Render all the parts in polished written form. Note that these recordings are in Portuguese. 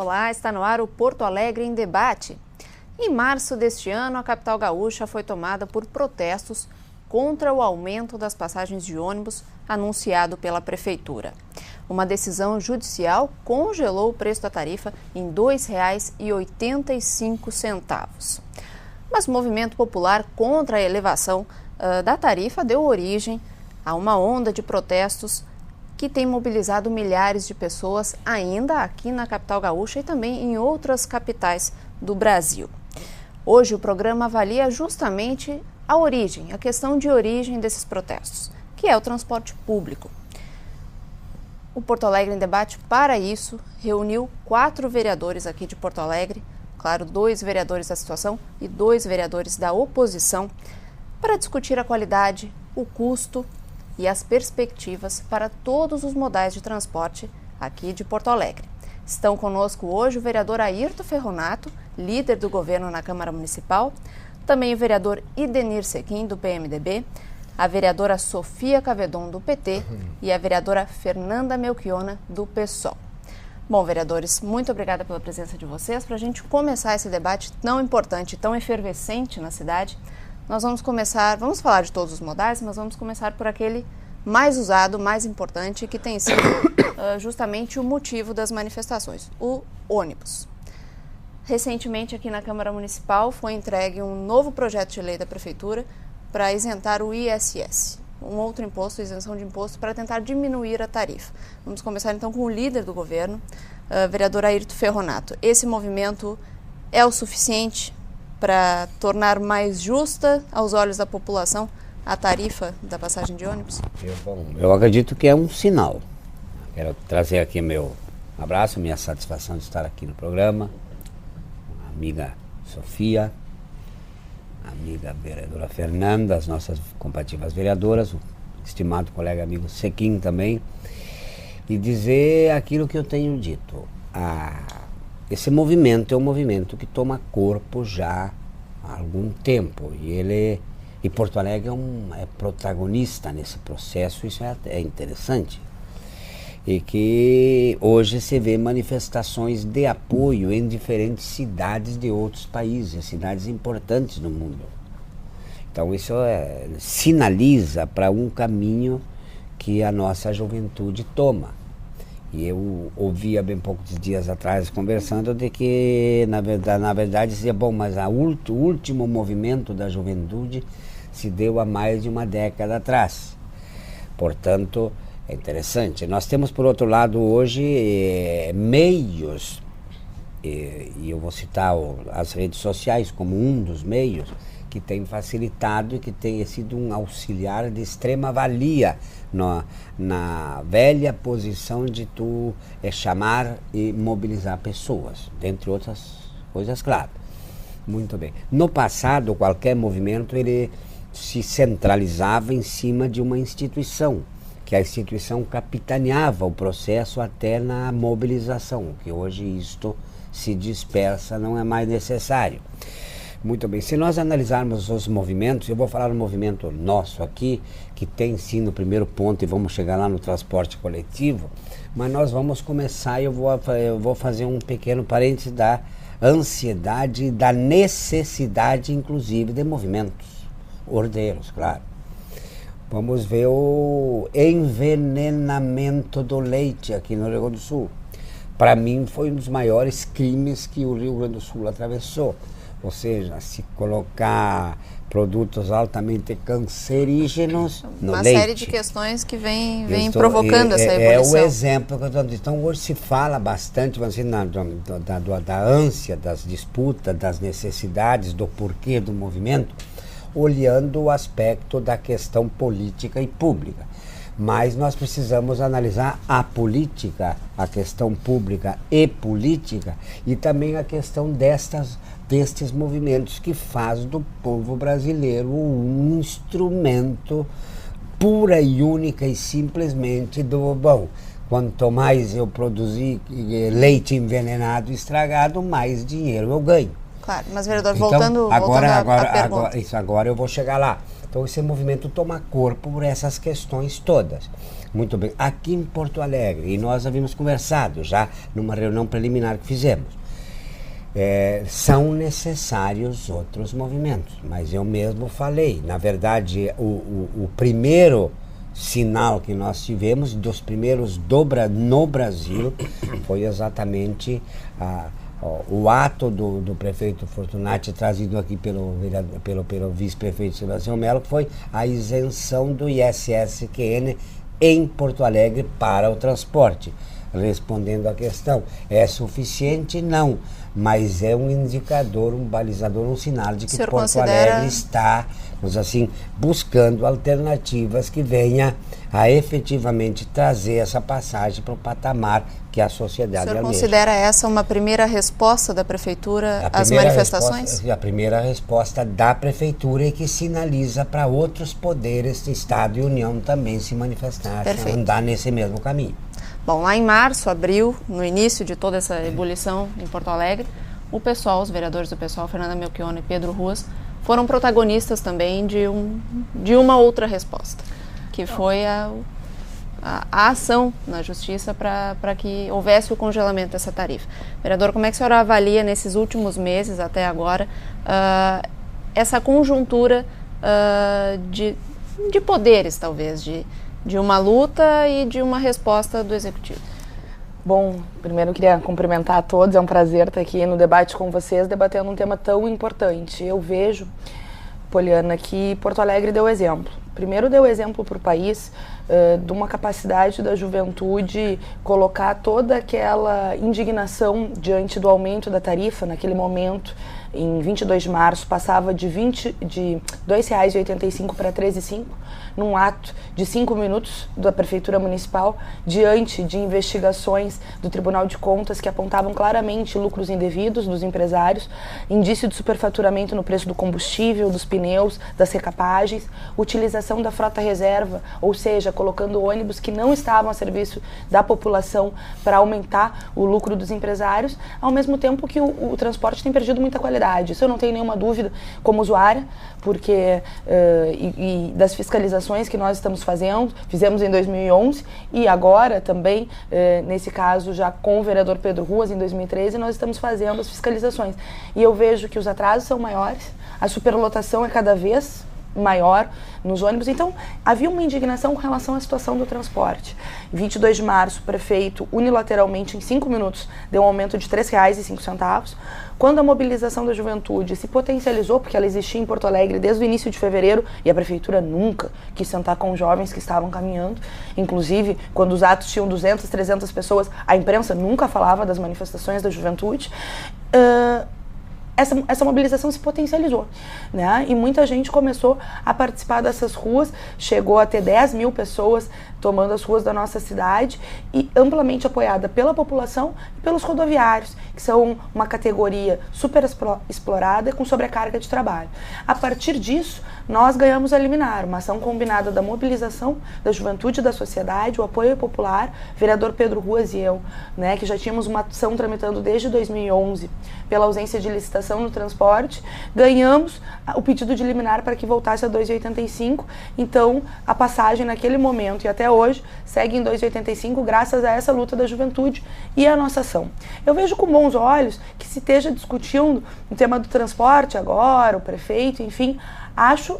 Olá, está no ar o Porto Alegre em Debate. Em março deste ano, a capital gaúcha foi tomada por protestos contra o aumento das passagens de ônibus anunciado pela Prefeitura. Uma decisão judicial congelou o preço da tarifa em R$ 2,85. Mas o movimento popular contra a elevação da tarifa deu origem a uma onda de protestos que tem mobilizado milhares de pessoas ainda aqui na capital gaúcha e também em outras capitais do Brasil. Hoje o programa avalia justamente a questão de origem desses protestos, que é o transporte público. O Porto Alegre em Debate, para isso, reuniu 4 vereadores aqui de Porto Alegre, claro, 2 vereadores da situação e 2 vereadores da oposição, para discutir a qualidade, o custo e as perspectivas para todos os modais de transporte aqui de Porto Alegre. Estão conosco hoje o vereador Airto Ferronato, líder do governo na Câmara Municipal, também o vereador Idenir Sequim, do PMDB, a vereadora Sofia Cavedon, do PT, e a vereadora Fernanda Melchiona, do PSOL. Bom, vereadores, muito obrigada pela presença de vocês. Para a gente começar esse debate tão importante, tão efervescente na cidade, nós vamos falar de todos os modais, mas vamos começar por aquele mais usado, mais importante, que tem sido justamente o motivo das manifestações, o ônibus. Recentemente, aqui na Câmara Municipal, foi entregue um novo projeto de lei da Prefeitura para isentar o ISS, um outro imposto, isenção de imposto, para tentar diminuir a tarifa. Vamos começar então com o líder do governo, vereador Airto Ferronato. Esse movimento é o suficiente para tornar mais justa, aos olhos da população, a tarifa da passagem de ônibus? Eu acredito que é um sinal. Quero trazer aqui meu abraço, minha satisfação de estar aqui no programa. A amiga Sofia, a amiga vereadora Fernanda, as nossas compatíveis vereadoras, o estimado colega amigo Sequim também, e dizer aquilo que eu tenho dito. Esse movimento é um movimento que toma corpo já há algum tempo e Porto Alegre é protagonista nesse processo. Isso é interessante, e que hoje se vê manifestações de apoio em diferentes cidades de outros países, cidades importantes no mundo. Então isso sinaliza para um caminho que a nossa juventude toma. E eu ouvi há bem poucos dias atrás conversando de que, na verdade dizia, bom, mas o último movimento da juventude se deu há mais de uma década atrás. Portanto, é interessante. Nós temos, por outro lado, hoje meios, e eu vou citar as redes sociais como um dos meios, que tem facilitado e que tem sido um auxiliar de extrema valia na velha posição de tu chamar e mobilizar pessoas, dentre outras coisas, claro. Muito bem. No passado, qualquer movimento ele se centralizava em cima de uma instituição, que a instituição capitaneava o processo até na mobilização, que hoje isto se dispersa, não é mais necessário. Muito bem, se nós analisarmos os movimentos, eu vou falar do movimento nosso aqui, que tem sim no primeiro ponto, e vamos chegar lá no transporte coletivo, mas nós vamos começar, eu vou fazer um pequeno parênteses da ansiedade e da necessidade, inclusive, de movimentos ordeiros, claro. Vamos ver o envenenamento do leite aqui no Rio Grande do Sul. Para mim foi um dos maiores crimes que o Rio Grande do Sul atravessou. Ou seja, se colocar produtos altamente cancerígenos no leite. Uma série de questões que vem provocando essa evolução. É o exemplo que eu estou dizendo. Então hoje se fala bastante da ânsia, das disputas, das necessidades, do porquê do movimento, olhando o aspecto da questão política e pública. Mas nós precisamos analisar a política, a questão pública e política, e também a questão destes movimentos que faz do povo brasileiro um instrumento pura e única e simplesmente bom, quanto mais eu produzir leite envenenado, estragado, mais dinheiro eu ganho. Claro, mas vereador, Então, voltando à pergunta. Agora eu vou chegar lá. Então esse movimento toma corpo por essas questões todas. Muito bem. Aqui em Porto Alegre, e nós havíamos conversado já numa reunião preliminar que fizemos, são necessários outros movimentos, mas eu mesmo falei, na verdade, o primeiro sinal que nós tivemos, dos primeiros no Brasil, foi exatamente o ato do prefeito Fortunati, trazido aqui pelo vice-prefeito Sebastião Melo, que foi a isenção do ISSQN em Porto Alegre para o transporte. Respondendo à questão, é suficiente? Não, mas é um indicador, um balizador, um sinal de que Porto Alegre está, assim, buscando alternativas que venha a efetivamente trazer essa passagem para o patamar que a sociedade almeja. O senhor considera essa uma primeira resposta da Prefeitura às manifestações? A primeira resposta da Prefeitura e que sinaliza para outros poderes de Estado e União também se manifestar, andar nesse mesmo caminho. Bom, lá em março, abril, no início de toda essa ebulição em Porto Alegre, o PSOL, os vereadores do PSOL, Fernanda Melchiona e Pedro Ruas, foram protagonistas também de uma outra resposta, que foi a ação na Justiça para que houvesse o congelamento dessa tarifa. Vereador, como é que a senhora avalia nesses últimos meses, até agora, essa conjuntura de poderes, talvez, de uma luta e de uma resposta do Executivo? Bom, primeiro eu queria cumprimentar a todos, é um prazer estar aqui no debate com vocês, debatendo um tema tão importante. Eu vejo, Poliana, que Porto Alegre deu exemplo. Primeiro deu exemplo para o país de uma capacidade da juventude colocar toda aquela indignação diante do aumento da tarifa. Naquele momento, em 22 de março, passava de R$ 2,85 para R$ 13,5, num ato de 5 minutos da Prefeitura Municipal, diante de investigações do Tribunal de Contas que apontavam claramente lucros indevidos dos empresários, indício de superfaturamento no preço do combustível, dos pneus, das recapagens, utilização da frota reserva, ou seja, colocando ônibus que não estavam a serviço da população para aumentar o lucro dos empresários, ao mesmo tempo que o transporte tem perdido muita qualidade. Isso eu não tenho nenhuma dúvida como usuária, porque e das fiscalizações que nós fizemos em 2011 e agora também, nesse caso já com o vereador Pedro Ruas em 2013, nós estamos fazendo as fiscalizações. E eu vejo que os atrasos são maiores, a superlotação é cada vez maior nos ônibus. Então, havia uma indignação com relação à situação do transporte. Em 22 de março, o prefeito, unilateralmente, em 5 minutos, deu um aumento de R$ 3,05. Quando a mobilização da juventude se potencializou, porque ela existia em Porto Alegre desde o início de fevereiro, e a prefeitura nunca quis sentar com os jovens que estavam caminhando. Inclusive, quando os atos tinham 200, 300 pessoas, a imprensa nunca falava das manifestações da juventude. Essa mobilização se potencializou, né? E muita gente começou a participar dessas ruas, chegou a ter 10 mil pessoas tomando as ruas da nossa cidade e amplamente apoiada pela população e pelos rodoviários, que são uma categoria super explorada com sobrecarga de trabalho. A partir disso, nós ganhamos a liminar, uma ação combinada da mobilização da juventude e da sociedade, o apoio popular, vereador Pedro Ruas e eu, né, que já tínhamos uma ação tramitando desde 2011 pela ausência de licitação no transporte, ganhamos o pedido de liminar para que voltasse a 2,85, então a passagem naquele momento e até hoje segue em 2,85 graças a essa luta da juventude e a nossa ação. Eu vejo com bons olhos que se esteja discutindo o tema do transporte agora, o prefeito, enfim, acho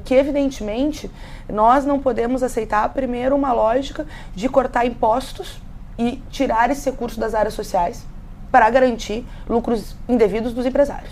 que evidentemente nós não podemos aceitar primeiro uma lógica de cortar impostos e tirar esse recurso das áreas sociais para garantir lucros indevidos dos empresários.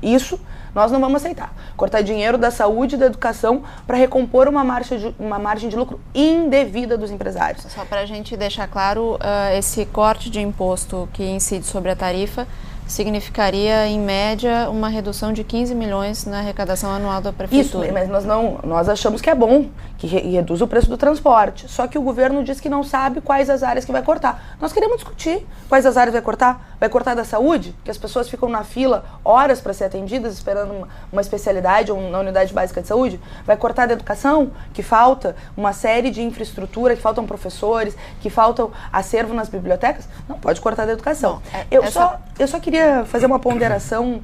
Isso nós não vamos aceitar. Cortar dinheiro da saúde e da educação para recompor uma margem de lucro indevida dos empresários. Só para a gente deixar claro, esse corte de imposto que incide sobre a tarifa significaria, em média, uma redução de 15 milhões na arrecadação anual da Prefeitura. Isso, mas nós achamos que é bom, que reduz o preço do transporte. Só que o governo diz que não sabe quais as áreas que vai cortar. Nós queremos discutir quais as áreas vai cortar. Vai cortar da saúde, que as pessoas ficam na fila horas para ser atendidas, esperando uma especialidade ou na unidade básica de saúde. Vai cortar da educação, que falta uma série de infraestrutura, que faltam professores, que faltam acervo nas bibliotecas. Não pode cortar da educação. Eu só queria fazer uma ponderação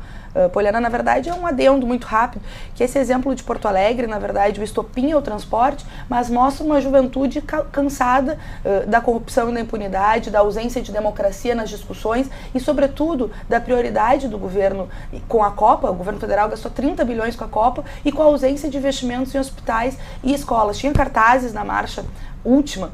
Poliana, na verdade, é um adendo muito rápido, que esse exemplo de Porto Alegre, na verdade, o estopim é o transporte, mas mostra uma juventude cansada da corrupção e da impunidade, da ausência de democracia nas discussões e, sobretudo, da prioridade do governo com a Copa. O governo federal gastou 30 bilhões com a Copa e com a ausência de investimentos em hospitais e escolas. Tinha cartazes na marcha última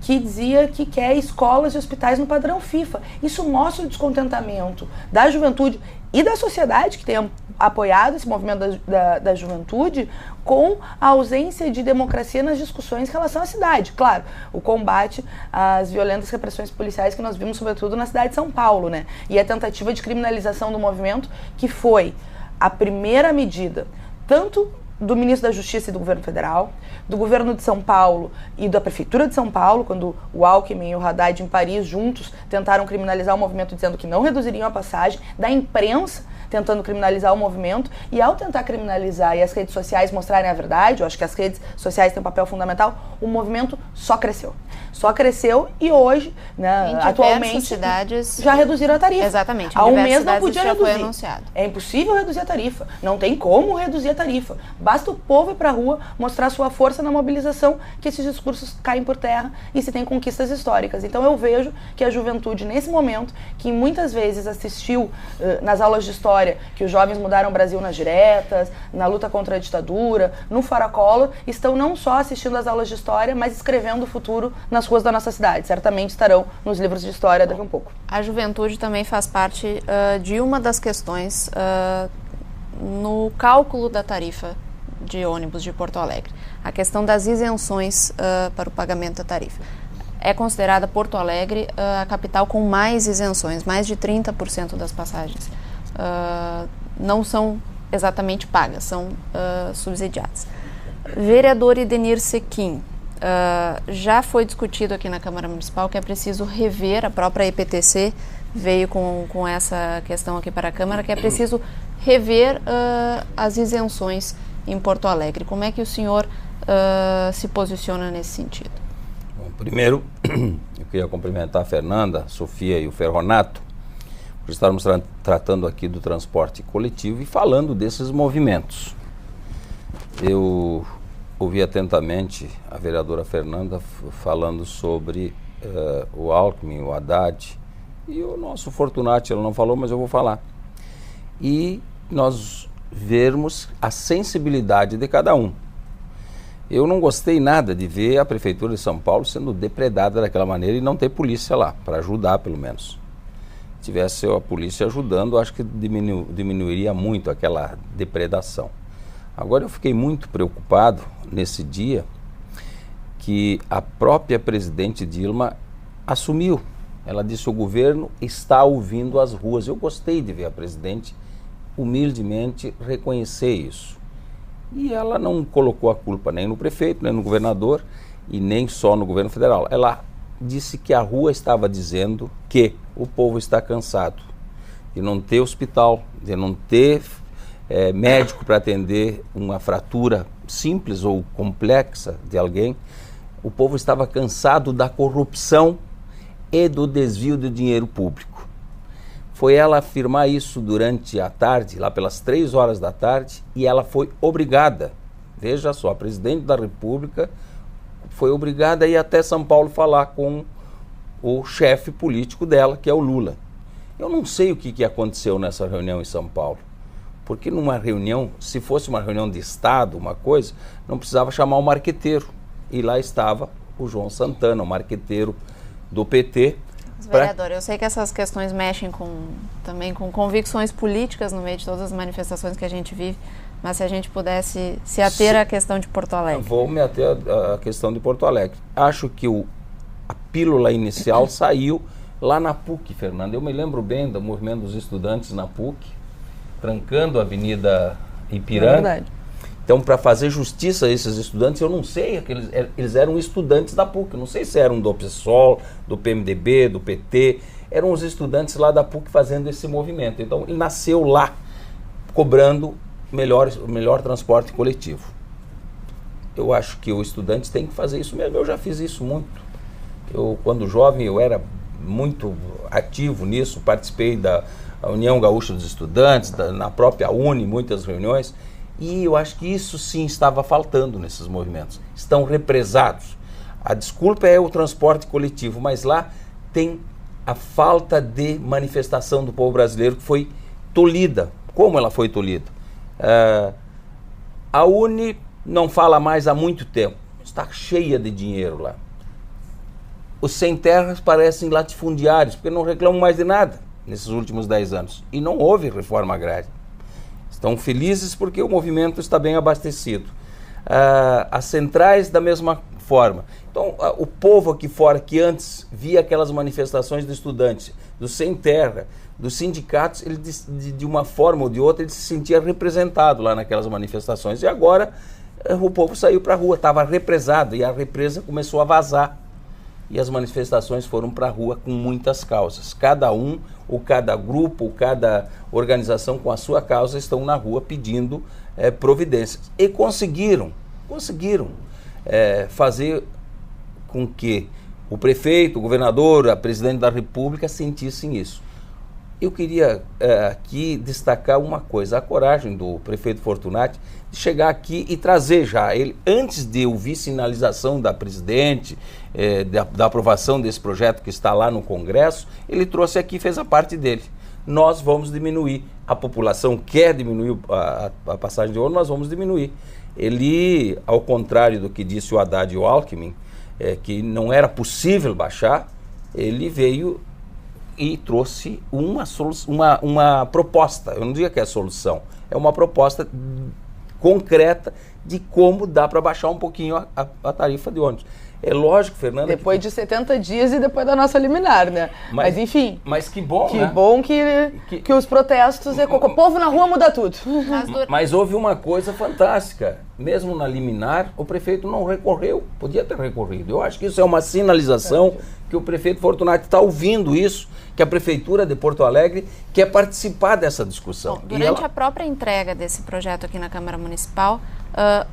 que dizia que quer escolas e hospitais no padrão FIFA. Isso mostra o descontentamento da juventude e da sociedade, que tem apoiado esse movimento da juventude, com a ausência de democracia nas discussões em relação à cidade. Claro, o combate às violentas repressões policiais que nós vimos, sobretudo, na cidade de São Paulo, né? E a tentativa de criminalização do movimento, que foi a primeira medida, tanto do ministro da Justiça e do governo federal, do governo de São Paulo e da prefeitura de São Paulo, quando o Alckmin e o Haddad em Paris juntos tentaram criminalizar o movimento dizendo que não reduziriam a passagem, da imprensa tentando criminalizar o movimento, e ao tentar criminalizar e as redes sociais mostrarem a verdade, eu acho que as redes sociais têm um papel fundamental, o movimento só cresceu. Só cresceu e hoje, né, atualmente, cidades já reduziram a tarifa. Exatamente. Há um mês não podia já reduzir. Foi anunciado. É impossível reduzir a tarifa. Não tem como reduzir a tarifa. Basta o povo ir para a rua, mostrar sua força na mobilização, que esses discursos caem por terra e se tem conquistas históricas. Então eu vejo que a juventude, nesse momento, que muitas vezes assistiu nas aulas de história, que os jovens mudaram o Brasil nas diretas, na luta contra a ditadura, no Fora Collor, estão não só assistindo às aulas de história, mas escrevendo o futuro nas ruas da nossa cidade. Certamente estarão nos livros de história daqui a um pouco. A juventude também faz parte de uma das questões no cálculo da tarifa de ônibus de Porto Alegre. A questão das isenções para o pagamento da tarifa. É considerada Porto Alegre a capital com mais isenções, mais de 30% das passagens não são exatamente pagas, são subsidiadas. Vereador Idenir Sequim, já foi discutido aqui na Câmara Municipal que é preciso rever, a própria EPTC veio com essa questão aqui para a Câmara, que é preciso rever as isenções em Porto Alegre. Como é que o senhor se posiciona nesse sentido? Bom, primeiro, eu queria cumprimentar a Fernanda, a Sofia e o Ferronato, por estarmos tratando aqui do transporte coletivo e falando desses movimentos. Eu ouvi atentamente a vereadora Fernanda falando sobre o Alckmin, o Haddad e o nosso Fortunati. Ela não falou, mas eu vou falar. E nós vermos a sensibilidade de cada um. Eu não gostei nada de ver a Prefeitura de São Paulo sendo depredada daquela maneira e não ter polícia lá, para ajudar pelo menos. Se tivesse a polícia ajudando, acho que diminuiria muito aquela depredação. Agora eu fiquei muito preocupado nesse dia que a própria presidente Dilma assumiu. Ela disse: o governo está ouvindo as ruas. Eu gostei de ver a presidente humildemente reconhecer isso. E ela não colocou a culpa nem no prefeito, nem no governador e nem só no governo federal. Ela disse que a rua estava dizendo que o povo está cansado de não ter hospital, de não ter médico para atender uma fratura simples ou complexa de alguém. O povo estava cansado da corrupção e do desvio de dinheiro público. Foi ela afirmar isso durante a tarde, lá pelas 3 horas da tarde, e ela foi obrigada, veja só, a presidente da República foi obrigada a ir até São Paulo falar com o chefe político dela, que é o Lula. Eu não sei o que aconteceu nessa reunião em São Paulo, porque numa reunião, se fosse uma reunião de Estado, uma coisa, não precisava chamar o marqueteiro. E lá estava o João Santana, o marqueteiro do PT. Vereador, eu sei que essas questões mexem também com convicções políticas no meio de todas as manifestações que a gente vive, mas se a gente pudesse se ater à questão de Porto Alegre. Vou me ater à questão de Porto Alegre. Acho que a pílula inicial saiu lá na PUC, Fernando. Eu me lembro bem do movimento dos estudantes na PUC, trancando a Avenida Ipiranga. É verdade. Então, para fazer justiça a esses estudantes, eu não sei, eles eram estudantes da PUC, não sei se eram do PSOL, do PMDB, do PT, eram os estudantes lá da PUC fazendo esse movimento. Então, ele nasceu lá, cobrando melhor transporte coletivo. Eu acho que o estudante tem que fazer isso mesmo, eu já fiz isso muito. Quando jovem, eu era muito ativo nisso, participei da a União Gaúcha dos Estudantes, na própria Uni, muitas reuniões, e eu acho que isso sim estava faltando nesses movimentos. Estão represados. A desculpa é o transporte coletivo, mas lá tem a falta de manifestação do povo brasileiro que foi tolhida. Como ela foi tolhida? A Uni não fala mais há muito tempo. Está cheia de dinheiro lá. Os sem terras parecem latifundiários, porque não reclamam mais de nada nesses últimos 10 anos. E não houve reforma agrária. Estão felizes porque o movimento está bem abastecido. As centrais da mesma forma. Então, o povo aqui fora, que antes via aquelas manifestações de estudantes, dos sem terra, dos sindicatos, ele de uma forma ou de outra, ele se sentia representado lá naquelas manifestações. E agora o povo saiu para a rua, estava represado, e a represa começou a vazar. E as manifestações foram para a rua com muitas causas. Cada um, ou cada grupo, ou cada organização com a sua causa estão na rua pedindo providências. E conseguiram fazer com que o prefeito, o governador, a presidente da República sentissem isso. Eu queria aqui destacar uma coisa, a coragem do prefeito Fortunati de chegar aqui e trazer já ele, antes de ouvir sinalização da presidente, da aprovação desse projeto que está lá no Congresso, ele trouxe aqui e fez a parte dele. Nós vamos diminuir, a população quer diminuir a passagem de ônibus, nós vamos diminuir. Ele, ao contrário do que disse o Haddad e o Alckmin, que não era possível baixar, ele veio e trouxe uma proposta, eu não diria que é solução, é uma proposta concreta de como dá para baixar um pouquinho a tarifa de ônibus. É lógico, Fernanda... Depois de 70 dias e depois da nossa liminar, né? Mas enfim... Mas que bom, que né? bom que os protestos... O povo na rua muda tudo. Mas houve uma coisa fantástica. Mesmo na liminar, o prefeito não recorreu. Podia ter recorrido. Eu acho que isso é uma sinalização que o prefeito Fortunati está ouvindo isso, que a Prefeitura de Porto Alegre quer participar dessa discussão. Bom, durante a própria entrega desse projeto aqui na Câmara Municipal,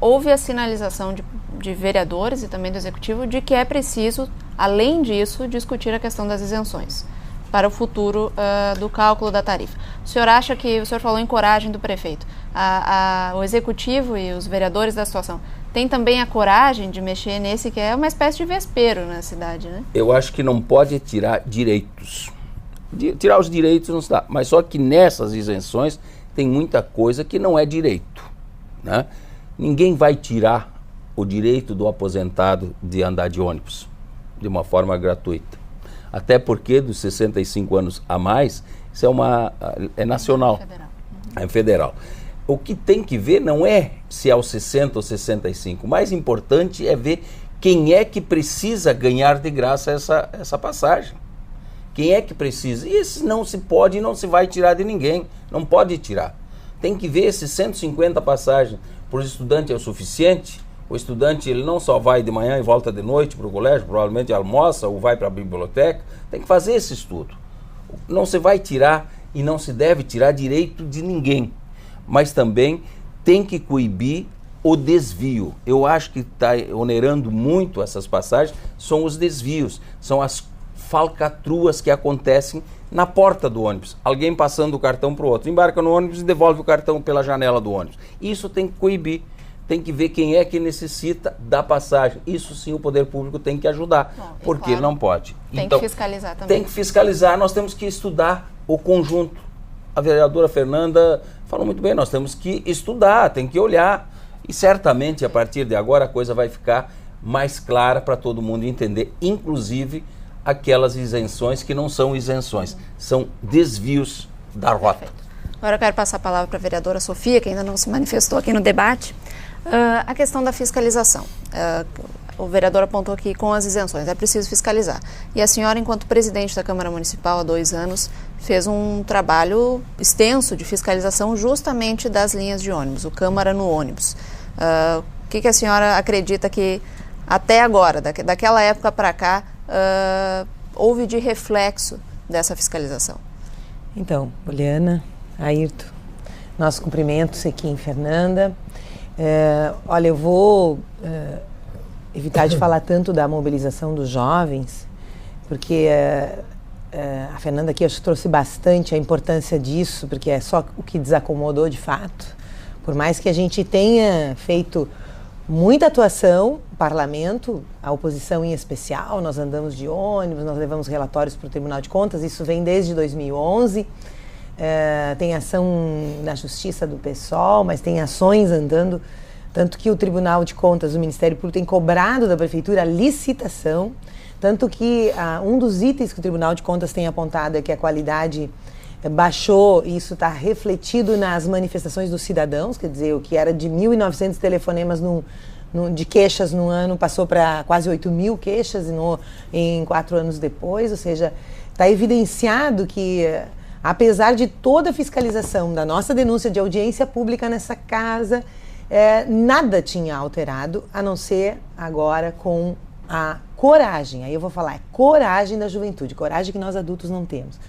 houve a sinalização de vereadores e também do Executivo de que é preciso, além disso, discutir a questão das isenções para o futuro do cálculo da tarifa. O senhor acha que, o senhor falou em coragem do prefeito, o Executivo e os vereadores da situação têm também a coragem de mexer nesse que é uma espécie de vespeiro na cidade, né? Eu acho que não pode tirar direitos. Tirar os direitos não se dá, mas só que nessas isenções tem muita coisa que não é direito, né? Ninguém vai tirar o direito do aposentado de andar de ônibus de uma forma gratuita. Até porque dos 65 anos a mais, isso é nacional, é federal. O que tem que ver não é se é aos 60 ou 65. O mais importante é ver quem é que precisa ganhar de graça essa passagem. Quem é que precisa? E esse não se pode e não se vai tirar de ninguém. Não pode tirar. Tem que ver se 150 passagens para o estudante é o suficiente. O estudante ele não só vai de manhã e volta de noite para o colégio, provavelmente almoça ou vai para a biblioteca. Tem que fazer esse estudo. Não se vai tirar e não se deve tirar direito de ninguém. Mas também tem que coibir o desvio. Eu acho que está onerando muito essas passagens, são os desvios, são as falcatruas que acontecem na porta do ônibus. Alguém passando o cartão para o outro, embarca no ônibus e devolve o cartão pela janela do ônibus. Isso tem que coibir, tem que ver quem é que necessita da passagem. Isso sim o poder público tem que ajudar, porque claro, não pode. Tem que fiscalizar também. Tem que fiscalizar, nós temos que estudar o conjunto. A vereadora Fernanda falou muito bem, nós temos que estudar, tem que olhar. E certamente a partir de agora a coisa vai ficar mais clara para todo mundo entender, inclusive aquelas isenções que não são isenções, são desvios da rota. Perfeito. Agora eu quero passar a palavra para a vereadora Sofia, que ainda não se manifestou aqui no debate. A questão da fiscalização. O vereador apontou aqui com as isenções, é preciso fiscalizar. E a senhora, enquanto presidente da Câmara Municipal há 2 anos, fez um trabalho extenso de fiscalização justamente das linhas de ônibus, o Câmara no ônibus. O que a senhora acredita que até agora, daquela época para cá, houve de reflexo dessa fiscalização? Então, Poliana, Ayrton, nossos cumprimentos aqui em Fernanda. Olha, eu vou evitar de falar tanto da mobilização dos jovens, porque a Fernanda aqui acho que trouxe bastante a importância disso, porque é só o que desacomodou de fato. Por mais que a gente tenha feito muita atuação, o parlamento, a oposição em especial, nós andamos de ônibus, nós levamos relatórios para o Tribunal de Contas, isso vem desde 2011, tem ação na Justiça do PSOL, mas tem ações andando, tanto que o Tribunal de Contas, o Ministério Público tem cobrado da Prefeitura a licitação, tanto que um dos itens que o Tribunal de Contas tem apontado é que a qualidade baixou, e isso está refletido nas manifestações dos cidadãos, quer dizer, o que era de 1.900 telefonemas de queixas no ano passou para quase 8.000 queixas em 4 anos depois, ou seja, está evidenciado que, apesar de toda a fiscalização da nossa denúncia de audiência pública nessa casa, nada tinha alterado, a não ser agora com a coragem, aí eu vou falar, coragem da juventude, coragem que nós adultos não temos.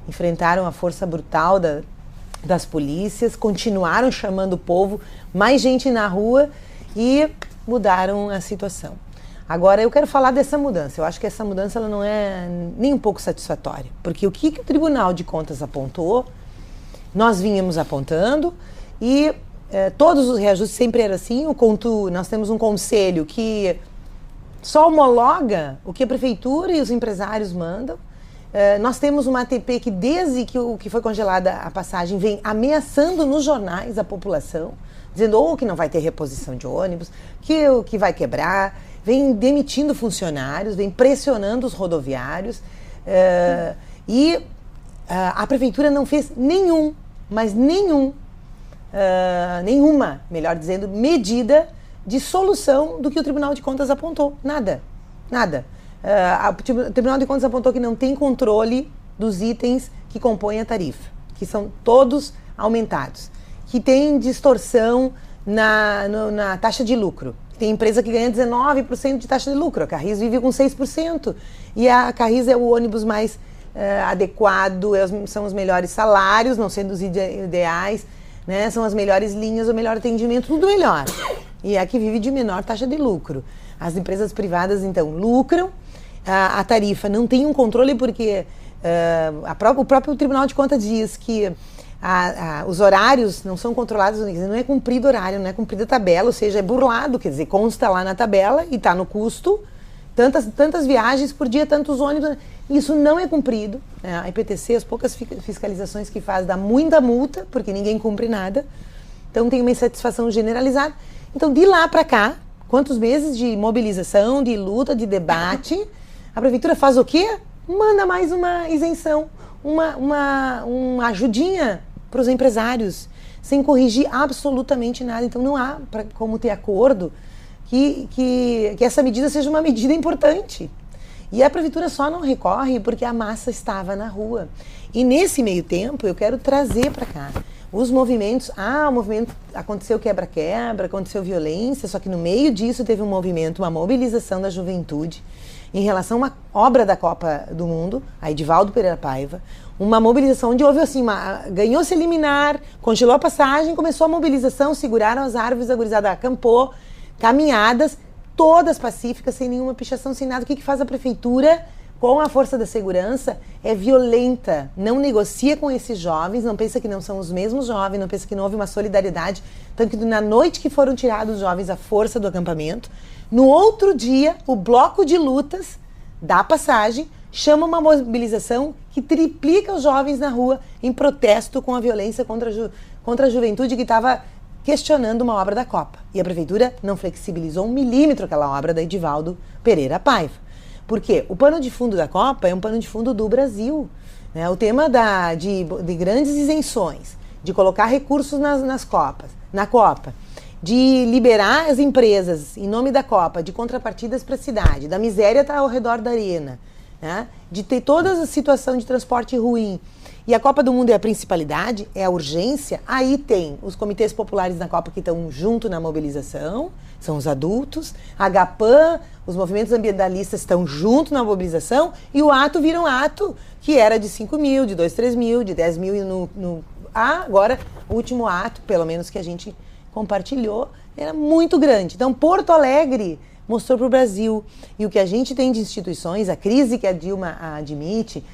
Enfrentaram a força brutal das polícias, continuaram chamando o povo, mais gente na rua e mudaram a situação. Agora eu quero falar dessa mudança, eu acho que essa mudança ela não é nem um pouco satisfatória, porque o que o Tribunal de Contas apontou, nós vínhamos apontando e todos os reajustes sempre eram assim, nós temos um conselho que só homologa o que a prefeitura e os empresários mandam. Nós temos uma ATP que desde que foi congelada a passagem vem ameaçando nos jornais a população, dizendo ou que não vai ter reposição de ônibus, que vai quebrar, vem demitindo funcionários, vem pressionando os rodoviários e a prefeitura não fez nenhuma, melhor dizendo, medida de solução do que o Tribunal de Contas apontou. Nada. O Tribunal de Contas apontou que não tem controle dos itens que compõem a tarifa, que são todos aumentados, que tem distorção na taxa de lucro. Tem empresa que ganha 19% de taxa de lucro, a Carris vive com 6%, e a Carris é o ônibus mais adequado, são os melhores salários, não sendo os ideais, né? São as melhores linhas, o melhor atendimento, tudo melhor. E é a que vive de menor taxa de lucro. As empresas privadas, então, lucram, a tarifa não tem um controle porque o próprio Tribunal de Contas diz que os horários não são controlados, não é cumprido horário, não é cumprida tabela, ou seja, é burlado, quer dizer, consta lá na tabela e está no custo, tantas viagens por dia, tantos ônibus, isso não é cumprido. A IPTC, as poucas fiscalizações que faz, dá muita multa, porque ninguém cumpre nada, então tem uma insatisfação generalizada. Então, de lá para cá, quantos meses de mobilização, de luta, de debate, a prefeitura faz o quê? Manda mais uma isenção, uma ajudinha para os empresários, sem corrigir absolutamente nada. Então não há como ter acordo que essa medida seja uma medida importante. E a prefeitura só não recorre porque a massa estava na rua. E nesse meio tempo eu quero trazer para cá os movimentos. O movimento aconteceu quebra-quebra, aconteceu violência, só que no meio disso teve um movimento, uma mobilização da juventude em relação a uma obra da Copa do Mundo, a Edivaldo Pereira Paiva, uma mobilização onde houve assim, ganhou-se liminar, congelou a passagem, começou a mobilização, seguraram as árvores, a gurizada acampou, caminhadas, todas pacíficas, sem nenhuma pichação, sem nada. O que faz a prefeitura com a força da segurança? É violenta, não negocia com esses jovens, não pensa que não são os mesmos jovens, não pensa que não houve uma solidariedade, tanto que na noite que foram tirados os jovens à força do acampamento, no outro dia, o bloco de lutas da passagem chama uma mobilização que triplica os jovens na rua em protesto com a violência contra a juventude que estava questionando uma obra da Copa. E a prefeitura não flexibilizou 1 milímetro aquela obra da Edivaldo Pereira Paiva. Por quê? O pano de fundo da Copa é um pano de fundo do Brasil. Né? O tema de grandes isenções, de colocar recursos na Copa, de liberar as empresas em nome da Copa, de contrapartidas para a cidade, da miséria estar ao redor da arena, né? De ter toda a situação de transporte ruim. E a Copa do Mundo é a principalidade, é a urgência. Aí tem os comitês populares na Copa que estão junto na mobilização, são os adultos. A HPAM, os movimentos ambientalistas estão junto na mobilização e o ato vira um ato que era de 5 mil, de 2, 3 mil, de 10 mil agora o último ato, pelo menos que a gente compartilhou, era muito grande. Então Porto Alegre mostrou para o Brasil, e o que a gente tem de instituições, a crise que a Dilma admite,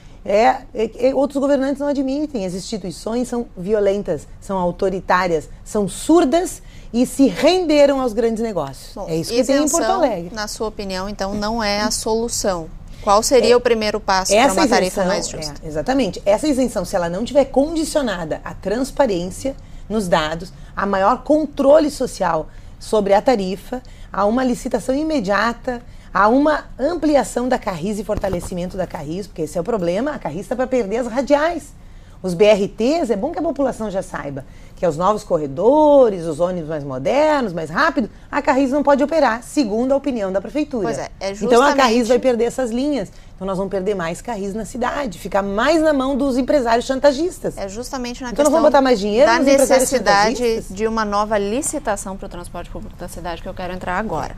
Outros governantes não admitem. As instituições são violentas, são autoritárias, são surdas e se renderam aos grandes negócios. Bom, é isso que tem em Porto Alegre. Na sua opinião, então, não é a solução. Qual seria o primeiro passo para uma tarifa mais justa? Exatamente. Essa isenção, se ela não tiver condicionada à transparência nos dados, a maior controle social sobre a tarifa, a uma licitação imediata, a uma ampliação da Carris e fortalecimento da Carris, porque esse é o problema, a Carris está para perder as radiais. Os BRTs, é bom que a população já saiba, que é os novos corredores, os ônibus mais modernos, mais rápidos, a Carris não pode operar, segundo a opinião da prefeitura. Pois é, justamente... Então a Carris vai perder essas linhas. Então nós vamos perder mais Carris na cidade, ficar mais na mão dos empresários chantagistas. É justamente na então questão nós vamos botar mais dinheiro da nos empresários necessidade chantagistas? de uma nova licitação para o transporte público da cidade que eu quero entrar agora.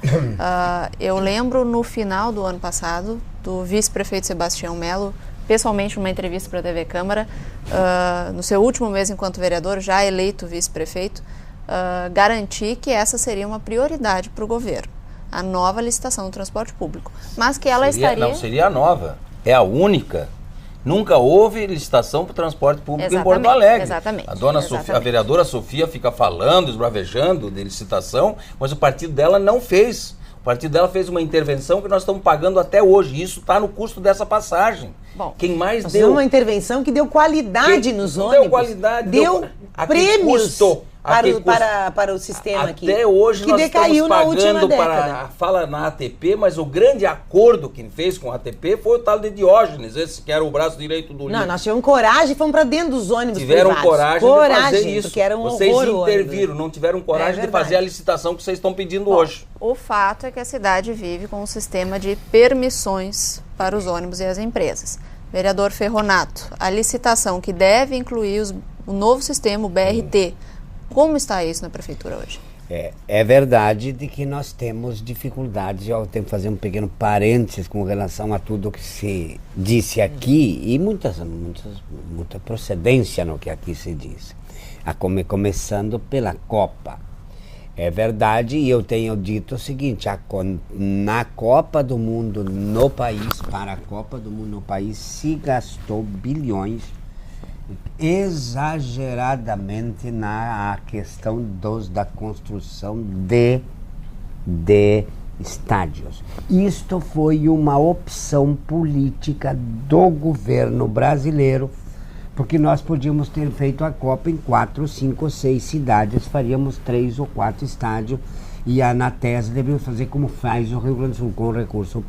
Eu lembro no final do ano passado do vice-prefeito Sebastião Melo, pessoalmente numa entrevista para a TV Câmara, no seu último mês enquanto vereador, já eleito vice-prefeito, garantir que essa seria uma prioridade para o governo, a nova licitação do transporte público. Mas que ela estaria... Não seria a nova, é a única. Nunca houve licitação para o transporte público em Porto Alegre. Exatamente. A vereadora Sofia fica falando, esbravejando de licitação, mas o partido dela não fez. O partido dela fez uma intervenção que nós estamos pagando até hoje. Isso está no custo dessa passagem. Bom, quem mais nós deu... uma intervenção que deu qualidade nos ônibus. Deu qualidade. Deu prêmios para o sistema até aqui. Até hoje que nós decaiu estamos pagando para fala na ATP, mas o grande acordo que ele fez com a ATP foi o tal de Diógenes, esse que era o braço direito do livro. Não, nós tivemos coragem e fomos para dentro dos ônibus tiveram privados. coragem de fazer isso. Porque era um vocês horror, interviram, não tiveram coragem de fazer a licitação que vocês estão pedindo hoje. O fato é que a cidade vive com um sistema de permissões para os ônibus e as empresas. Vereador Ferronato, a licitação que deve incluir o novo sistema, o BRT, como está isso na prefeitura hoje? É verdade de que nós temos dificuldades, eu tenho que fazer um pequeno parênteses com relação a tudo que se disse aqui e muita procedência no que aqui se diz, começando pela Copa. É verdade, e eu tenho dito o seguinte, na Copa do Mundo no país, para a Copa do Mundo no país, se gastou bilhões exageradamente na questão da construção de estádios. Isto foi uma opção política do governo brasileiro, porque nós podíamos ter feito a Copa em 4, 5 ou 6 cidades, faríamos 3 ou 4 estádios, e a Anatel deveria fazer como faz o Rio Grande do Sul, com o recurso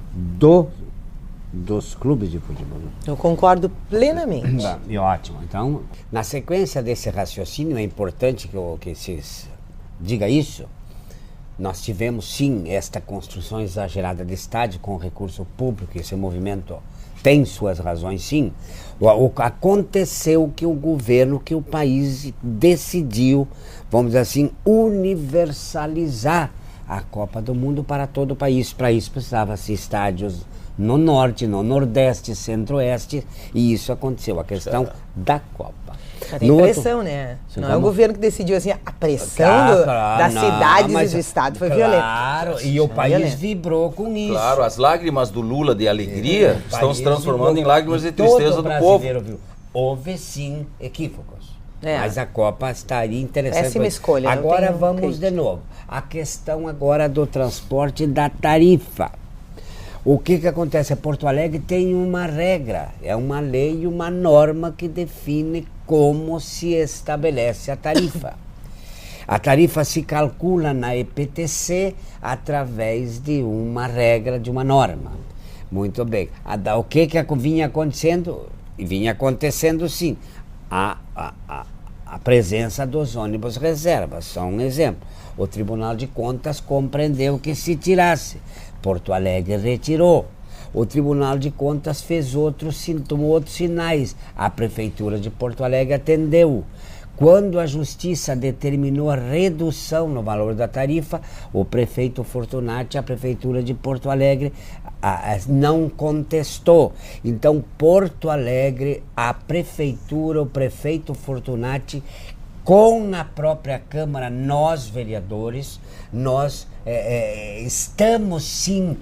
dos clubes de futebol. Eu concordo plenamente. Ótimo. Então, na sequência desse raciocínio, é importante que se diga isso. Nós tivemos, sim, esta construção exagerada de estádio com recurso público, esse movimento tem suas razões, sim. Aconteceu que o governo, que o país decidiu, vamos dizer assim, universalizar a Copa do Mundo para todo o país. Para isso precisava-se estádios no norte, no nordeste, centro-oeste, e isso aconteceu, a questão da Copa. Tem pressão, né? Não é o governo que decidiu assim, a pressão das cidades e do estado foi violenta. Claro, e o país vibrou com isso. Claro, as lágrimas do Lula de alegria estão se transformando em lágrimas de tristeza do povo. Viu? Houve sim equívocos, mas a Copa estaria interessante. Péssima escolha. Agora vamos de novo, a questão agora do transporte da tarifa. O que acontece? Porto Alegre tem uma regra, é uma lei, uma norma que define como se estabelece a tarifa. A tarifa se calcula na EPTC através de uma regra, de uma norma. Muito bem. O que vinha acontecendo? Vinha acontecendo sim. A presença dos ônibus reservas, só um exemplo. O Tribunal de Contas compreendeu que se tirasse. Porto Alegre retirou. O Tribunal de Contas tomou outros sinais. A Prefeitura de Porto Alegre atendeu. Quando a Justiça determinou a redução no valor da tarifa, o prefeito Fortunati, a Prefeitura de Porto Alegre, não contestou. Então, Porto Alegre, a Prefeitura, o prefeito Fortunati, com a própria Câmara, nós vereadores, nós estamos sim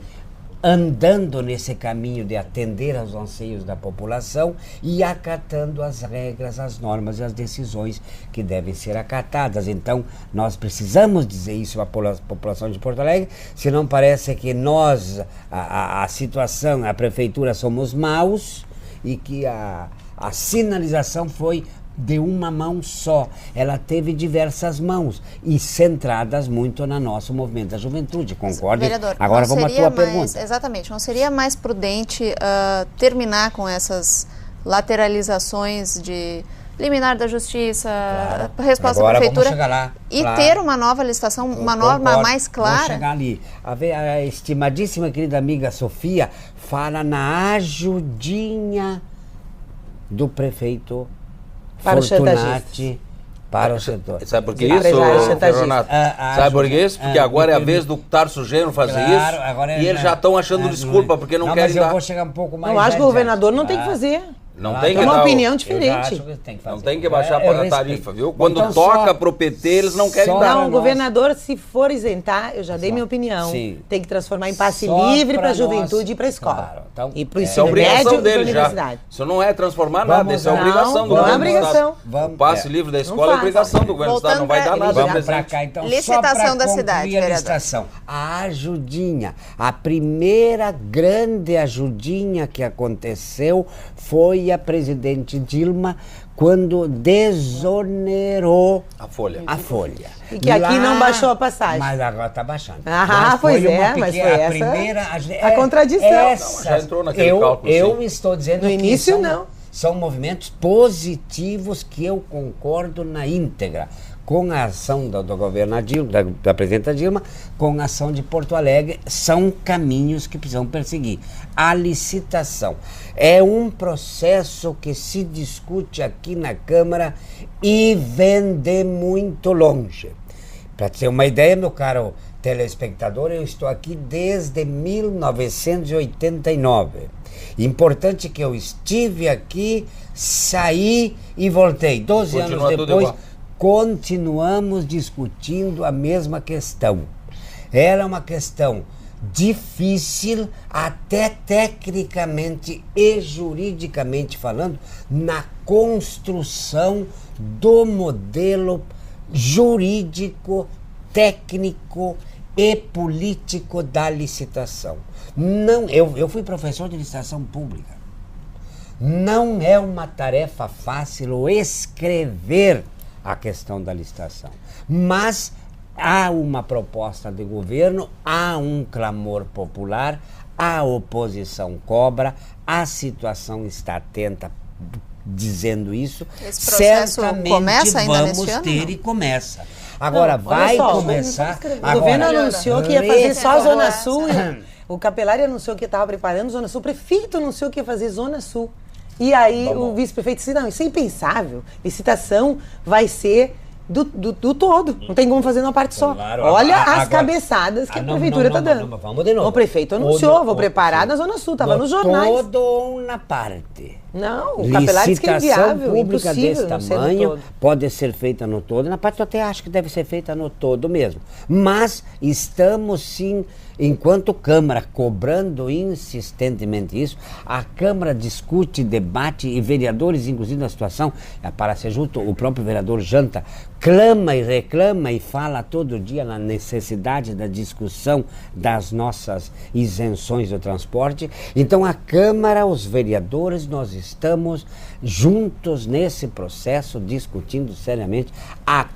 andando nesse caminho de atender aos anseios da população e acatando as regras, as normas e as decisões que devem ser acatadas. Então, nós precisamos dizer isso à população de Porto Alegre, senão parece que nós, a situação, a prefeitura, somos maus e que a sinalização foi de uma mão só. Ela teve diversas mãos e centradas muito no nosso movimento da juventude, concorda? Vereador, agora vamos à tua pergunta. Exatamente, não seria mais prudente terminar com essas lateralizações de liminar da justiça, resposta Agora da prefeitura vamos chegar lá, e claro. ter uma nova licitação, uma norma mais clara? Vamos chegar ali. A estimadíssima querida amiga Sofia fala na ajudinha do prefeito Para o Fortunati para o setor. Sabe por que Empresário isso, chantagista. Renato? Sabe por que isso? Porque agora é a vez do Tarso Genro fazer Claro, isso agora e eles já estão achando desculpa porque não querem mas eu dar. vou chegar um pouco mais. Eu acho que o adiante. governador não tem que fazer. Não Ah, tem Tem que uma dar opinião Eu diferente. acho que tem que fazer. Não tem que baixar Eu a respeito. tarifa, viu? Quando Então, toca só- pro PT, eles não querem só dar. Não, para o nós. governador, se for isentar, eu já dei minha opinião. Sim. Tem que transformar em passe Só livre pra para a nós. juventude e para a escola. Claro, então, e para o Isso é ensino médio obrigação e para a deles já. universidade. Isso não é transformar Vamos nada, isso é lá. obrigação do Não, não é governo do obrigação. Estado. O passe livre da escola é faz. obrigação do governo do Estado, não vai dar Voltando nada. pra- Vamos para presente. cá, então. Licitação só pra da concluir cidade, a vereador. licitação. A ajudinha, a primeira grande ajudinha que aconteceu foi a presidente Dilma quando desonerou A folha. a folha. E que aqui não baixou a passagem. Mas agora está baixando. Ah, Mas pois foi é, uma mas pequena- foi a essa primeira, a contradição. Essa, Já entrou naquele eu, cálculo, eu sim. estou dizendo No que início, são, não. são movimentos positivos que eu concordo na íntegra. Com a ação do governo Dilma, da presidenta Dilma, com a ação de Porto Alegre, são caminhos que precisam perseguir. A licitação é um processo que se discute aqui na Câmara e vem de muito longe. Para ter uma ideia, meu caro telespectador, eu estou aqui desde 1989. Importante que eu estive aqui, saí e voltei. 12 Continua anos tudo depois, igual. continuamos discutindo a mesma questão. Era uma questão difícil, até tecnicamente e juridicamente falando, na construção do modelo jurídico, técnico e político da licitação. Não, eu fui professor de licitação pública. Não é uma tarefa fácil escrever a questão da licitação, mas há uma proposta de governo, há um clamor popular, a oposição cobra, a situação está atenta dizendo isso. Esse processo certamente começa ainda vamos neste ano, ter não? e começa. Agora Não, vai olha só, começar. O governo anunciou que ia fazer só a Zona Essa. Sul. O Capelari anunciou que estava preparando Zona Sul. O prefeito anunciou que ia fazer Zona Sul. E aí o vice-prefeito disse, não, isso é impensável. Licitação vai ser do todo. Não tem como fazer numa parte só. Claro, Olha agora- as cabeçadas que a não, prefeitura está dando. não, vamos de novo. O prefeito anunciou, vou preparar na Zona Sul, estava nos jornais. Todo ou na parte. Não, o Capelari disse que é Licitação inviável, pública impossível desse não ser no tamanho todo. pode ser feita no todo. Na parte eu até acho que deve ser feita no todo mesmo. Mas estamos sim, enquanto Câmara, cobrando insistentemente isso. A Câmara discute, debate e vereadores, inclusive na situação, para ser justo, o próprio vereador Janta clama e reclama e fala todo dia na necessidade da discussão das nossas isenções do transporte. Então a Câmara, os vereadores, nós estamos juntos nesse processo, discutindo seriamente,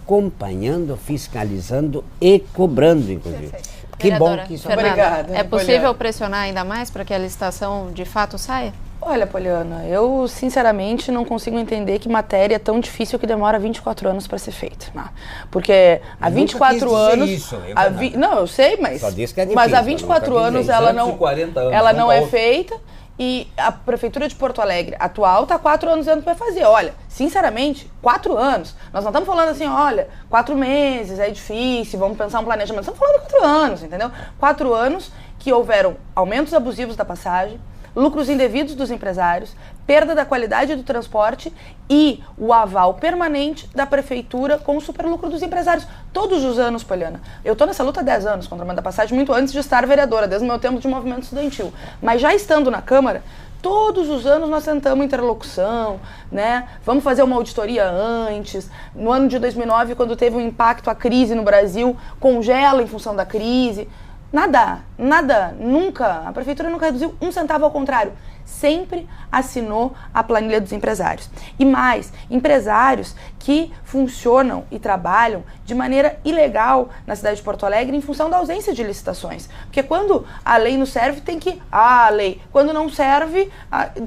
acompanhando, fiscalizando e cobrando, inclusive. Que bom Vereadora que isso Fernanda, Obrigada, é possível Poliana. pressionar ainda mais para que a licitação de fato saia? Olha, Poliana, eu sinceramente não consigo entender que matéria é tão difícil que demora 24 anos para ser feita. Né? Porque há Eu nunca 24 quis dizer anos. isso, eu, Não, eu sei, mas. Só disse que é mas há difícil, 24 eu nunca anos quis ela dizer. não, 240 anos, ela não nunca é houve. feita. E a Prefeitura de Porto Alegre atual está 4 anos dizendo que vai fazer. Olha, sinceramente, 4 anos. Nós não estamos falando assim, olha, 4 meses, é difícil, vamos pensar um planejamento. Estamos falando de 4 anos, entendeu? 4 anos que houveram aumentos abusivos da passagem, lucros indevidos dos empresários, perda da qualidade do transporte e o aval permanente da prefeitura com o superlucro dos empresários. Todos os anos, Poliana. Eu estou nessa luta há 10 anos contra a Amanda Passati, muito antes de estar vereadora, desde o meu tempo de movimento estudantil. Mas já estando na Câmara, todos os anos nós tentamos interlocução, né? Vamos fazer uma auditoria antes. No ano de 2009, quando teve um impacto, a crise no Brasil, congela em função da crise. Nada, nunca. A prefeitura nunca reduziu um centavo, ao contrário. Sempre assinou a planilha dos empresários. E mais, empresários que funcionam e trabalham de maneira ilegal na cidade de Porto Alegre em função da ausência de licitações. Porque quando a lei não serve, tem que... a lei. Quando não serve,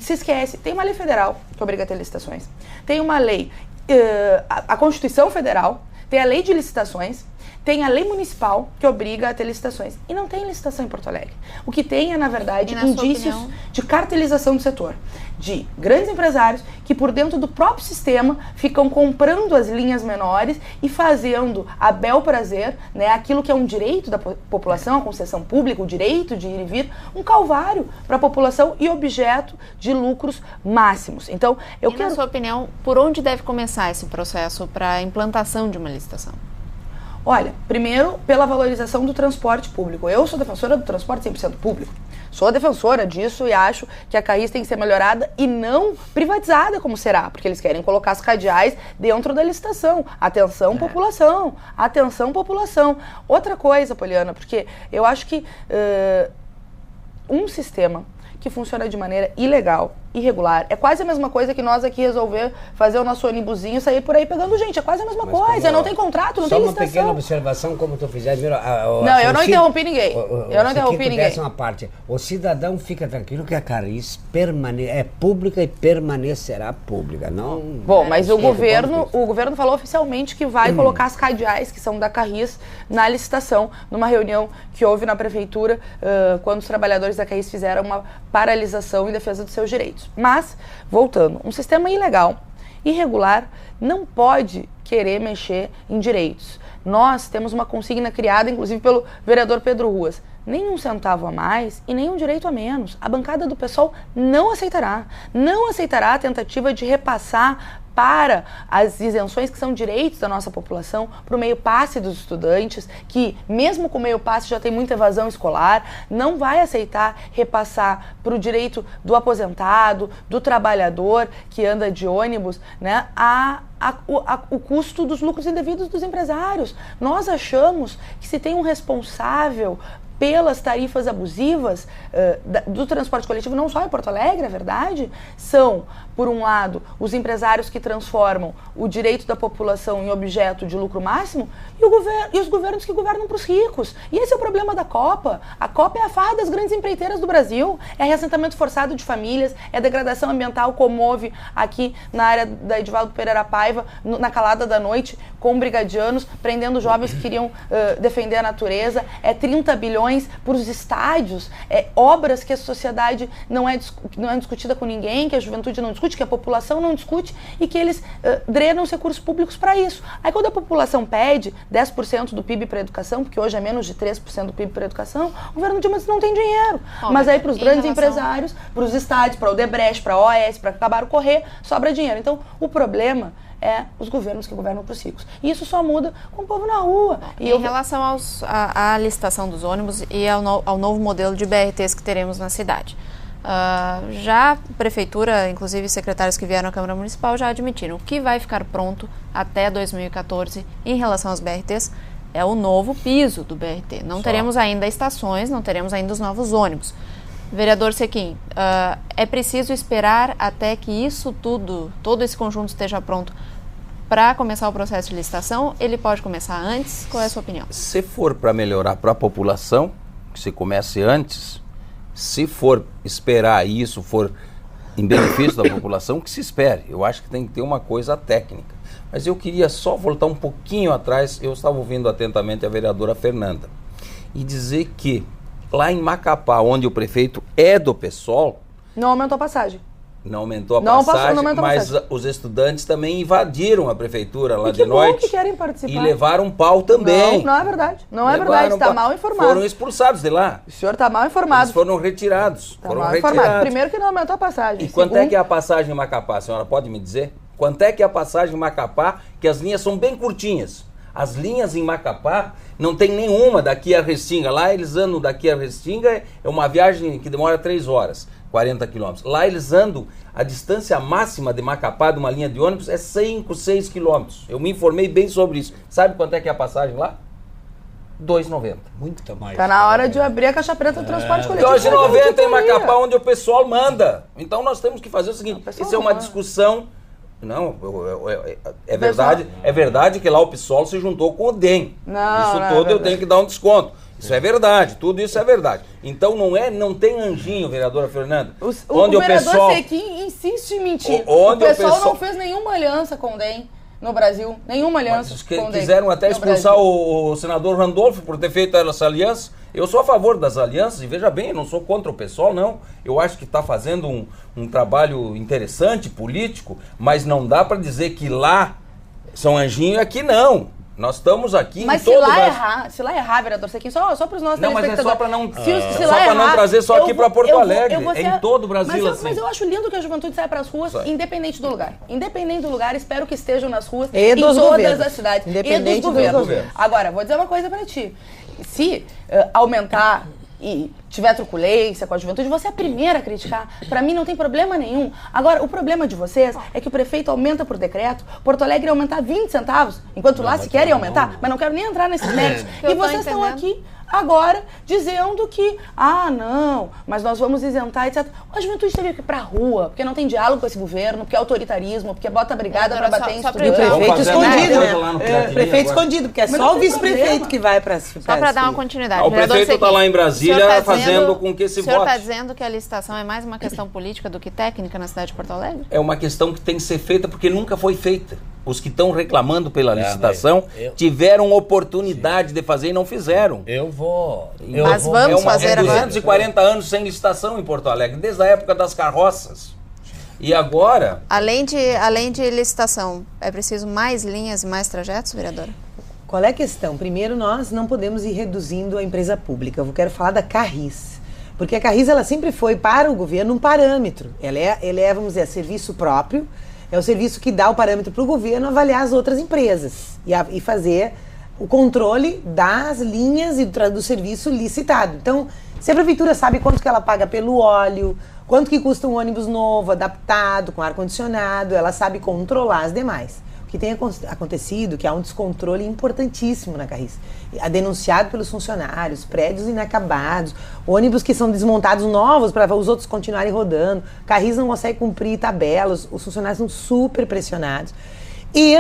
se esquece. Tem uma lei federal que obriga a ter licitações. Tem uma lei, a Constituição Federal, tem a lei de licitações, tem a lei municipal que obriga a ter licitações. E não tem licitação em Porto Alegre. O que tem é, na verdade, indícios de cartelização do setor. De grandes empresários que, por dentro do próprio sistema, ficam comprando as linhas menores e fazendo a bel prazer, né, aquilo que é um direito da população, a concessão pública, o direito de ir e vir, um calvário para a população e objeto de lucros máximos. Então, na sua opinião, por onde deve começar esse processo para a implantação de uma licitação? Olha, primeiro, pela valorização do transporte público. Eu sou defensora do transporte 100% público. Sou defensora disso e acho que a Carris tem que ser melhorada e não privatizada, como será, porque eles querem colocar as cadeais dentro da licitação. Atenção, população. Atenção, população. Outra coisa, Poliana, porque eu acho que um sistema que funciona de maneira ilegal, irregular, é quase a mesma coisa que nós aqui resolver fazer o nosso ônibusinho e sair por aí pegando gente. É quase a mesma coisa. Não tem contrato, não tem licitação. Só uma pequena observação, como tu fizeste. Não, eu não interrompi ninguém. Eu não interrompi ninguém. Uma parte. O cidadão fica tranquilo que a Carris é pública e permanecerá pública. Não. Bom, mas o governo falou oficialmente que vai colocar as cadeais, que são da Carris, na licitação, numa reunião que houve na prefeitura, quando os trabalhadores da Carris fizeram uma paralisação em defesa dos seus direitos. Mas, voltando, um sistema ilegal, irregular, não pode querer mexer em direitos. Nós temos uma consigna criada, inclusive, pelo vereador Pedro Ruas. Nem um centavo a mais e nem um direito a menos. A bancada do PSOL não aceitará. Não aceitará a tentativa de repassar para as isenções que são direitos da nossa população, para o meio passe dos estudantes, que mesmo com o meio passe já tem muita evasão escolar, não vai aceitar repassar para o direito do aposentado, do trabalhador que anda de ônibus, né, o custo dos lucros indevidos dos empresários. Nós achamos que se tem um responsável pelas tarifas abusivas do transporte coletivo, não só em Porto Alegre, é verdade, são, por um lado, os empresários que transformam o direito da população em objeto de lucro máximo e os governos que governam para os ricos. E esse é o problema da Copa. A Copa é a farra das grandes empreiteiras do Brasil, é reassentamento forçado de famílias, é degradação ambiental, como houve aqui na área da Edivaldo Pereira Paiva, na calada da noite, com brigadianos, prendendo jovens que queriam defender a natureza, é 30 bilhões para os estádios, obras que a sociedade não é discutida com ninguém, que a juventude não discute, que a população não discute e que eles drenam os recursos públicos para isso. Aí quando a população pede 10% do PIB para a educação, porque hoje é menos de 3% do PIB para a educação, o governo Dilma não tem dinheiro. Mas aí para os grandes empresários, para os estádios, para o Odebrecht, para a OAS, para acabar o Correio, sobra dinheiro. Então o problema é os governos que governam para os ricos. E isso só muda com o povo na rua. Em relação à licitação dos ônibus e ao novo modelo de BRTs que teremos na cidade. Já a prefeitura, inclusive secretários que vieram à Câmara Municipal, já admitiram que vai ficar pronto até 2014 em relação aos BRTs é o novo piso do BRT. Não teremos ainda estações, não teremos ainda os novos ônibus. Vereador Sequim, é preciso esperar até que isso tudo, todo esse conjunto esteja pronto para começar o processo de licitação? Ele pode começar antes? Qual é a sua opinião? Se for para melhorar para a população, que se comece antes. Se for esperar e isso for em benefício da população, que se espere. Eu acho que tem que ter uma coisa técnica. Mas eu queria só voltar um pouquinho atrás. Eu estava ouvindo atentamente a vereadora Fernanda e dizer que lá em Macapá, onde o prefeito é do PSOL... Não aumentou a passagem. Não aumentou a Não passagem, não aumentou a mas passagem. os estudantes também invadiram a prefeitura lá E de que bom noite. que querem participar. E levaram pau também. Não é verdade. Não é Levaram verdade, está pau. mal informado. Foram expulsados de lá. O senhor está mal informado. Eles foram retirados. Está foram mal retirados. informado. Primeiro que não aumentou a passagem. E quanto é que é a passagem em Macapá, a senhora pode me dizer? Quanto é que é a passagem em Macapá, que as linhas são bem curtinhas? As linhas em Macapá não tem nenhuma daqui a Restinga. Lá eles andam daqui a Restinga, é uma viagem que demora 3 horas, 40 quilômetros. Lá eles andam, a distância máxima de Macapá de uma linha de ônibus é 5, 6 quilômetros. Eu me informei bem sobre isso. Sabe quanto é que é a passagem lá? R$2,90. Muito mais. Está na hora de abrir a caixa preta do transporte coletivo. R$2,90 em Macapá, onde o pessoal manda. Então nós temos que fazer o seguinte, isso é uma discussão... Não, é verdade que lá o PSOL se juntou com o DEM. Isso tudo eu tenho que dar um desconto. Isso é verdade, tudo isso é verdade. Então não tem anjinho, vereadora Fernanda. O vereador Sequim insiste em mentir. O pessoal não fez nenhuma aliança com o DEM no Brasil. Nenhuma aliança com o DEM. Quiseram até expulsar o senador Randolfo por ter feito essa aliança. Eu sou a favor das alianças e veja bem, eu não sou contra o pessoal, não. Eu acho que está fazendo um trabalho interessante, político, mas não dá para dizer que lá são anjinho e aqui não. Nós estamos aqui mas em todo o Brasil. Se lá errar, vereador Sequim, só para os nossos telespectadores. Não, mas é só para não, não trazer só aqui para Porto Alegre. É em todo o Brasil assim. Mas eu acho lindo que a juventude saia para as ruas, independente do lugar. Independente do lugar, espero que estejam nas ruas em todas as cidades. Independente dos governos. Agora, vou dizer uma coisa para ti. Se aumentar e tiver truculência com a juventude, você é a primeira a criticar. Pra mim não tem problema nenhum. Agora, o problema de vocês é que o prefeito aumenta por decreto, Porto Alegre ia aumentar 20 centavos, enquanto lá se querem aumentar, mas não quero nem entrar nesses méritos. E vocês estão aqui agora dizendo que, não, mas nós vamos isentar, etc. A juventude teve que ir pra rua, porque não tem diálogo com esse governo, porque é autoritarismo, porque bota a brigada pra bater em estudantes. E o prefeito escondido, né? Prefeito escondido, porque é só o vice-prefeito que vai para só para dar uma continuidade. O prefeito está lá em Brasília fazendo com que esse voto. O senhor está dizendo que a licitação é mais uma questão política do que técnica na cidade de Porto Alegre? É uma questão que tem que ser feita porque nunca foi feita. Os que estão reclamando pela licitação tiveram oportunidade de fazer e não fizeram. Mas vamos fazer agora. 240 anos sem licitação em Porto Alegre, desde a época das carroças. E agora... Além de licitação, é preciso mais linhas e mais trajetos, vereadora? Qual é a questão? Primeiro, nós não podemos ir reduzindo a empresa pública. Eu quero falar da Carris. Porque a Carris, ela sempre foi para o governo um parâmetro. Ela é, vamos dizer, serviço próprio. É o serviço que dá o parâmetro para o governo avaliar as outras empresas e fazer o controle das linhas e do serviço licitado. Então, se a prefeitura sabe quanto que ela paga pelo óleo, quanto que custa um ônibus novo, adaptado, com ar-condicionado, ela sabe controlar as demais. O que tem acontecido, que há um descontrole importantíssimo na Carris. Denunciado pelos funcionários, prédios inacabados, ônibus que são desmontados novos para os outros continuarem rodando. Carris não consegue cumprir tabelas, os funcionários são super pressionados. E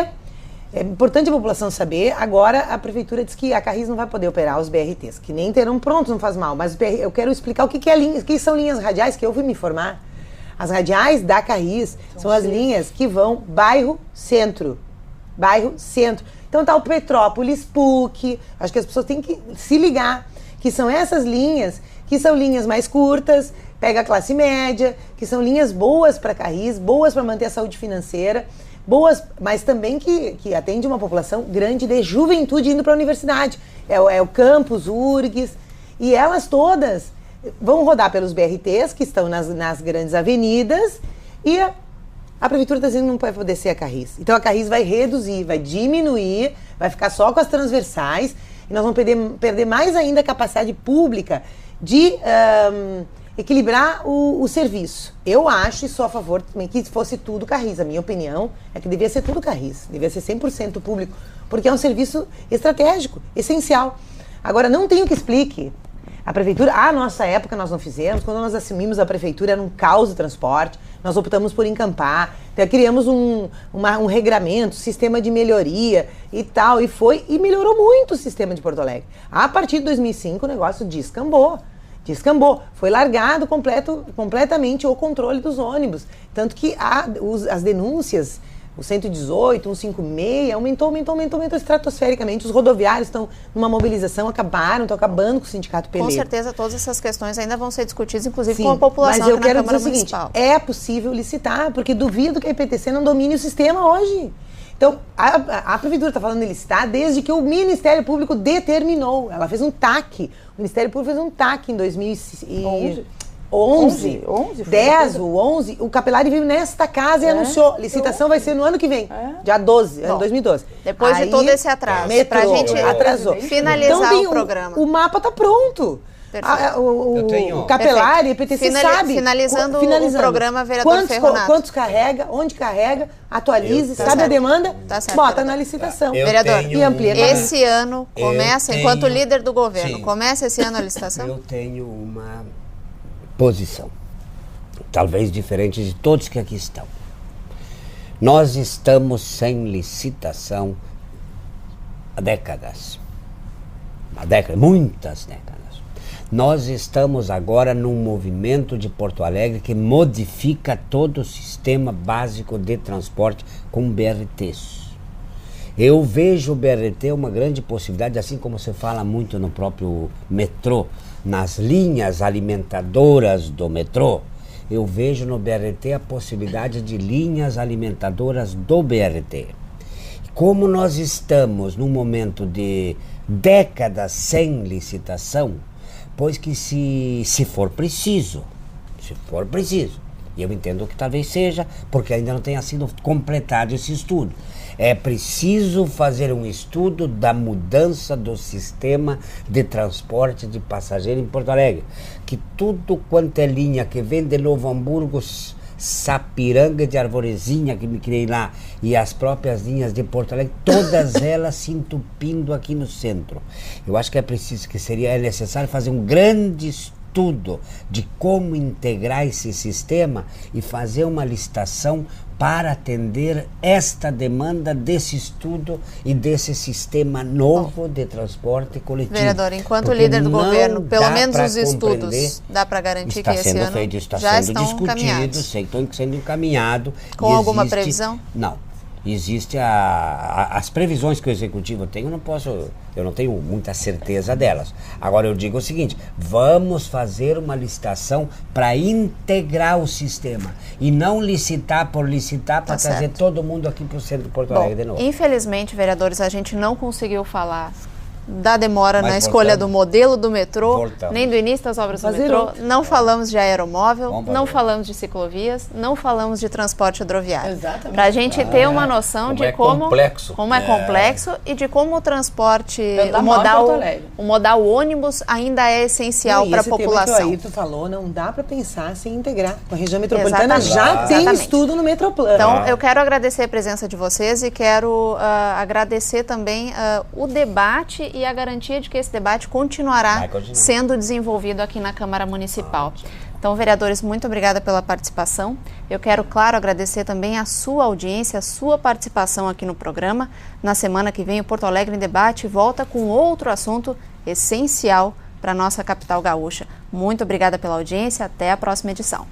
é importante a população saber, agora a prefeitura diz que a Carris não vai poder operar os BRTs, que nem terão prontos, não faz mal, mas eu quero explicar o que são linhas radiais, que eu fui me informar. As radiais da Carris são as linhas que vão bairro-centro. Bairro-centro. Então tá o Petrópolis, PUC, acho que as pessoas têm que se ligar, que são essas linhas, que são linhas mais curtas, pega a classe média, que são linhas boas para Carris, boas para manter a saúde financeira, boas, mas também que atende uma população grande de juventude indo para a universidade. É o campus, URGS, e elas todas vão rodar pelos BRTs, que estão nas grandes avenidas, e a prefeitura está dizendo que não vai poder ser a Carris. Então a Carris vai reduzir, vai diminuir, vai ficar só com as transversais, e nós vamos perder mais ainda a capacidade pública de equilibrar o serviço. Eu acho e sou a favor também que fosse tudo Carris. A minha opinião é que devia ser tudo Carris, devia ser 100% público, porque é um serviço estratégico, essencial. Agora, não tem o que explique. A prefeitura, a nossa época nós não fizemos, quando nós assumimos a prefeitura era um caos de transporte, nós optamos por encampar, criamos um regramento, sistema de melhoria e tal, e melhorou muito o sistema de Porto Alegre. A partir de 2005 o negócio descambou, foi largado completamente o controle dos ônibus, tanto que as denúncias o 118, 156, aumentou estratosfericamente. Os rodoviários estão numa mobilização, estão acabando com o sindicato peleiro. Com certeza, todas essas questões ainda vão ser discutidas, inclusive Sim, com a população mas eu aqui na quero Câmara dizer o seguinte, Municipal. é possível licitar, porque duvido que a IPTC não domine o sistema hoje. Então, a Prefeitura está falando de licitar desde que o Ministério Público determinou. Ela fez um TAC. O Ministério Público fez um TAC em 2011, 10, o 11, o Capelari veio nesta casa e anunciou, licitação vai ser no ano que vem, dia 12, ano 2012. Depois de todo esse atraso, para a gente atrasou. Finalizar então, o programa. O mapa está pronto. O Capelari, IPTC sabe. Finalizando o programa, vereador Ferronato. Quantos carrega, onde carrega, atualize, sabe a demanda, bota na licitação. Vereador, e amplia. Esse ano começa, enquanto líder do governo, começa esse ano a licitação? Eu tenho uma posição, talvez diferente de todos que aqui estão. Nós estamos sem licitação há décadas. Muitas décadas. Nós estamos agora num movimento de Porto Alegre que modifica todo o sistema básico de transporte com BRTs. Eu vejo o BRT uma grande possibilidade, assim como se fala muito no próprio metrô, nas linhas alimentadoras do metrô. Eu vejo no BRT a possibilidade de linhas alimentadoras do BRT. Como nós estamos num momento de décadas sem licitação, pois que se for preciso, e eu entendo que talvez seja, porque ainda não tenha sido completado esse estudo, é preciso fazer um estudo da mudança do sistema de transporte de passageiro em Porto Alegre, que tudo quanto é linha que vem de Novo Hamburgo, Sapiranga de Arvorezinha, que me criei lá, e as próprias linhas de Porto Alegre, todas elas se entupindo aqui no centro. Eu acho que é necessário fazer um grande estudo de como integrar esse sistema e fazer uma licitação para atender esta demanda desse estudo e desse sistema novo de transporte coletivo. Vereador, enquanto líder do governo, pelo menos os estudos, dá para garantir que esse ano já estão encaminhados. Estão sendo encaminhados. Com alguma previsão? Não. Existe as previsões que o executivo tem, eu não tenho muita certeza delas. Agora eu digo o seguinte, vamos fazer uma licitação para integrar o sistema e não licitar por licitar para trazer todo mundo aqui para o centro de Porto Alegre de novo. Infelizmente, vereadores, a gente não conseguiu falar da demora na escolha do modelo do metrô, nem do início das obras do metrô, não falamos de aeromóvel, não falamos de ciclovias, não falamos de transporte hidroviário. Exatamente. Para a gente ter uma noção de como é complexo e de como o transporte, o modal ônibus ainda é essencial para a população. Esse tema que o Ayrton falou, não dá para pensar sem integrar. A região metropolitana já tem estudo no Metroplano. Então, eu quero agradecer a presença de vocês e quero agradecer também o debate e a garantia de que esse debate continuará sendo desenvolvido aqui na Câmara Municipal. Então, vereadores, muito obrigada pela participação. Eu quero, claro, agradecer também a sua audiência, a sua participação aqui no programa. Na semana que vem, o Porto Alegre em Debate volta com outro assunto essencial para a nossa capital gaúcha. Muito obrigada pela audiência. Até a próxima edição.